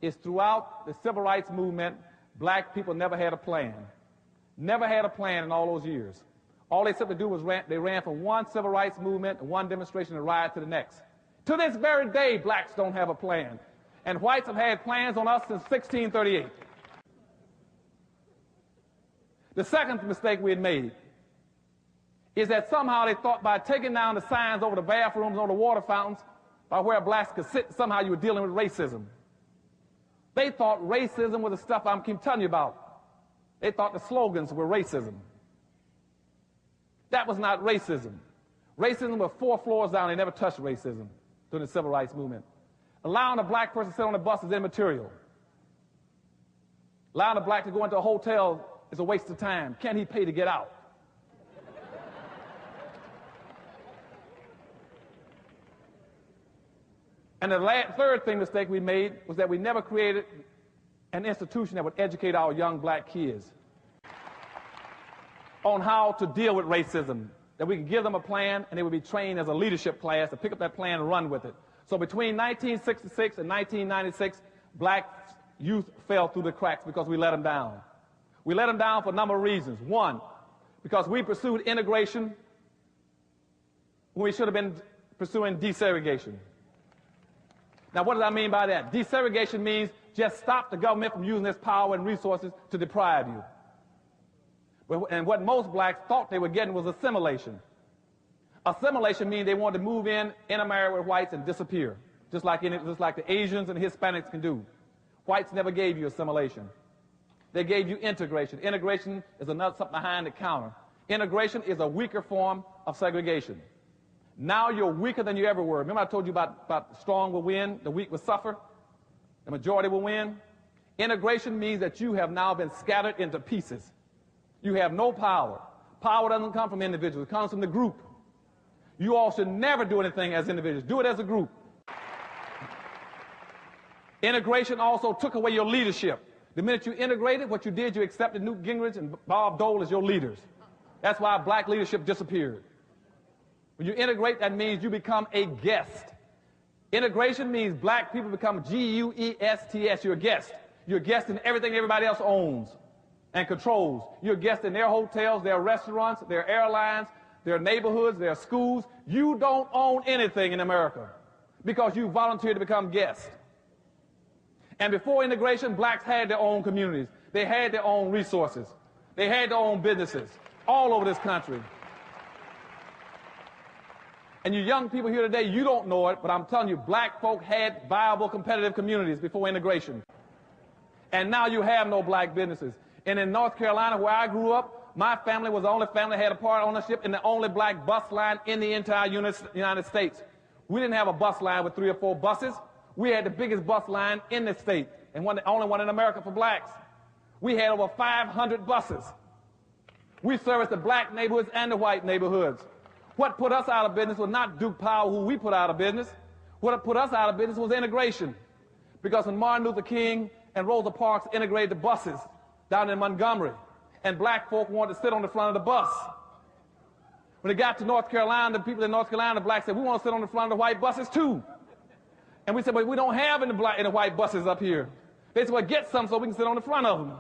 is throughout the civil rights movement, black people never had a plan. Never had a plan in all those years. All they simply do was they ran from one civil rights movement and one demonstration and riot to the next. To this very day, blacks don't have a plan. And whites have had plans on us since 1638. The second mistake we had made is that somehow they thought by taking down the signs over the bathrooms, over the water fountains, by where blacks could sit, somehow you were dealing with racism. They thought racism was the stuff I'm keep telling you about. They thought the slogans were racism. That was not racism. Racism was 4 floors down. They never touched racism during the civil rights movement. Allowing a black person to sit on the bus is immaterial. Allowing a black to go into a hotel is a waste of time. Can he pay to get out? And the third mistake we made was that we never created an institution that would educate our young black kids on how to deal with racism, that we could give them a plan and they would be trained as a leadership class to pick up that plan and run with it. So between 1966 and 1996, black youth fell through the cracks because we let them down. We let them down for a number of reasons. One, because we pursued integration when we should have been pursuing desegregation. Now, what does I mean by that? Desegregation means just stop the government from using its power and resources to deprive you. And what most blacks thought they were getting was assimilation. Assimilation means they wanted to move in, intermarry with whites, and disappear, just like the Asians and Hispanics can do. Whites never gave you assimilation. They gave you integration. Integration is another something behind the counter. Integration is a weaker form of segregation. Now you're weaker than you ever were. Remember I told you about the strong will win, the weak will suffer, the majority will win? Integration means that you have now been scattered into pieces. You have no power. Power doesn't come from individuals. It comes from the group. You all should never do anything as individuals. Do it as a group. Integration also took away your leadership. The minute you integrated, what you did, you accepted Newt Gingrich and Bob Dole as your leaders. That's why black leadership disappeared. When you integrate, that means you become a guest. Integration means black people become G-U-E-S-T-S. You're a guest. You're a guest in everything everybody else owns and controls. You're a guest in their hotels, their restaurants, their airlines, their neighborhoods, their schools. You don't own anything in America because you volunteered to become guests. And before integration, blacks had their own communities. They had their own resources. They had their own businesses all over this country. And you young people here today, you don't know it, but I'm telling you, black folk had viable, competitive communities before integration. And now you have no black businesses. And in North Carolina, where I grew up, my family was the only family that had a part ownership in the only black bus line in the entire United States. We didn't have a bus line with 3 or 4 buses. We had the biggest bus line in the state, and the only one in America for blacks. We had over 500 buses. We serviced the black neighborhoods and the white neighborhoods. What put us out of business was not Duke Powell, who we put out of business. What put us out of business was integration. Because when Martin Luther King and Rosa Parks integrated the buses down in Montgomery, and black folk wanted to sit on the front of the bus. When they got to North Carolina, the people in North Carolina, the blacks said, we want to sit on the front of the white buses too. And we said, but we don't have any white buses up here. They said, well, get some so we can sit on the front of them.